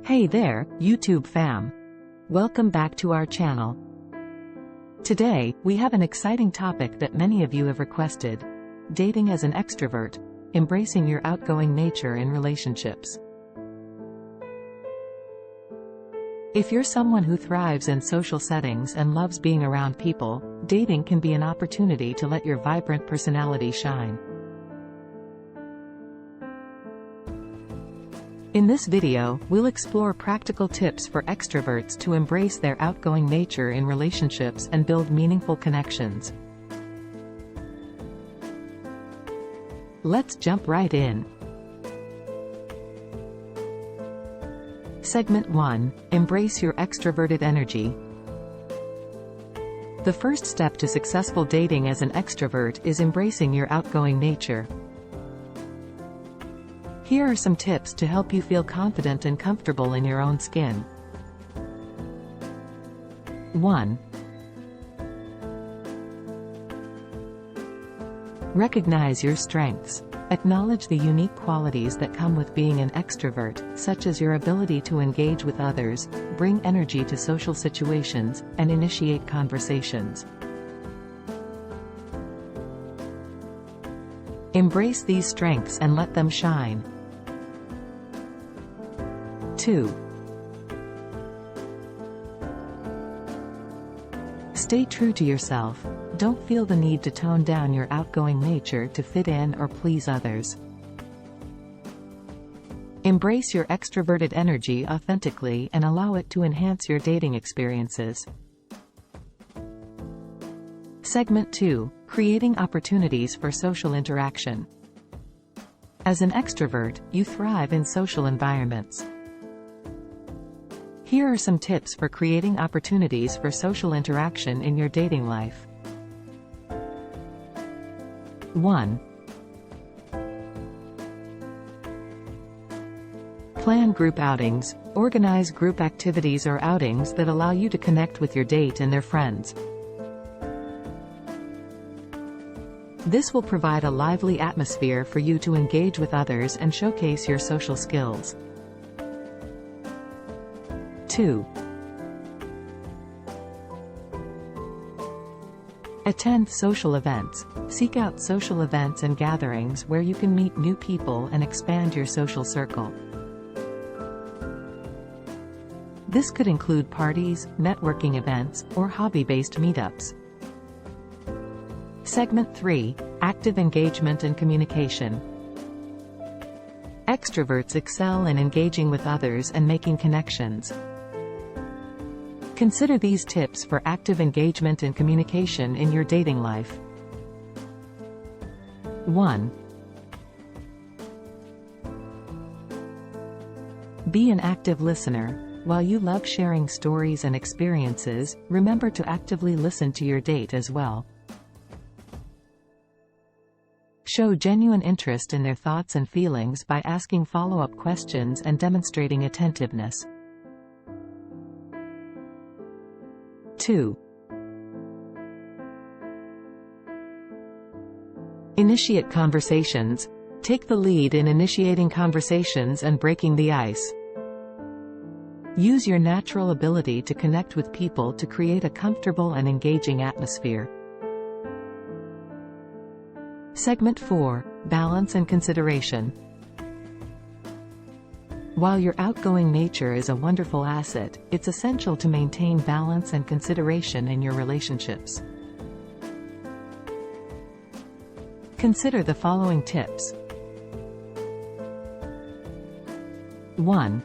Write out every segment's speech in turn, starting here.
Hey there, YouTube fam! Welcome back to our channel. Today, we have an exciting topic that many of you have requested: dating as an extrovert, embracing your outgoing nature in relationships. If you're someone who thrives in social settings and loves being around people, dating can be an opportunity to let your vibrant personality shine. In this video, we'll explore practical tips for extroverts to embrace their outgoing nature in relationships and build meaningful connections. Let's jump right in. Segment 1. Embrace your extroverted energy. The first step to successful dating as an extrovert is embracing your outgoing nature. Here are some tips to help you feel confident and comfortable in your own skin. 1. Recognize your strengths. Acknowledge the unique qualities that come with being an extrovert, such as your ability to engage with others, bring energy to social situations, and initiate conversations. Embrace these strengths and let them shine. 2. Stay true to yourself. Don't feel the need to tone down your outgoing nature to fit in or please others. Embrace your extroverted energy authentically and allow it to enhance your dating experiences. Segment 2. Creating opportunities for social interaction. As an extrovert, you thrive in social environments. Here are some tips for creating opportunities for social interaction in your dating life. 1. Plan group outings. Organize group activities or outings that allow you to connect with your date and their friends. This will provide a lively atmosphere for you to engage with others and showcase your social skills. 2. Attend social events. Seek out social events and gatherings where you can meet new people and expand your social circle. This could include parties, networking events, or hobby-based meetups. Segment 3. Active engagement and communication. Extroverts excel in engaging with others and making connections. Consider these tips for active engagement and communication in your dating life. 1. Be an active listener. While you love sharing stories and experiences, remember to actively listen to your date as well. Show genuine interest in their thoughts and feelings by asking follow-up questions and demonstrating attentiveness. 2. Initiate conversations. Take the lead in initiating conversations and breaking the ice. Use your natural ability to connect with people to create a comfortable and engaging atmosphere. Segment 4. Balance and consideration. While your outgoing nature is a wonderful asset, it's essential to maintain balance and consideration in your relationships. Consider the following tips. 1.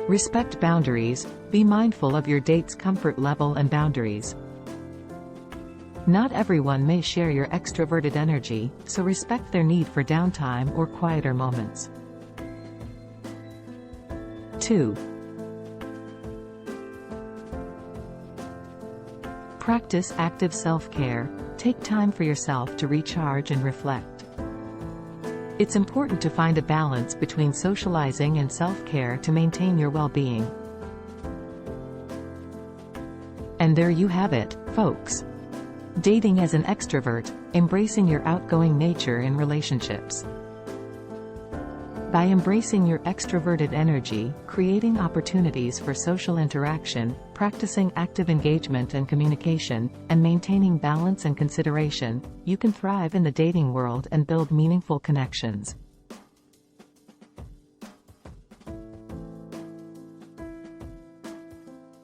Respect boundaries. Be mindful of your date's comfort level and boundaries. Not everyone may share your extroverted energy, so respect their need for downtime or quieter moments. 2. Practice active self-care. Take time for yourself to recharge and reflect. It's important to find a balance between socializing and self-care to maintain your well-being. And there you have it, folks. Dating as an extrovert, embracing your outgoing nature in relationships. By embracing your extroverted energy, creating opportunities for social interaction, practicing active engagement and communication, and maintaining balance and consideration, you can thrive in the dating world and build meaningful connections.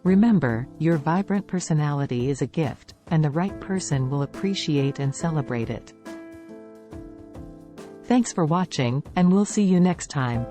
Remember, your vibrant personality is a gift, and the right person will appreciate and celebrate it. Thanks for watching, and we'll see you next time.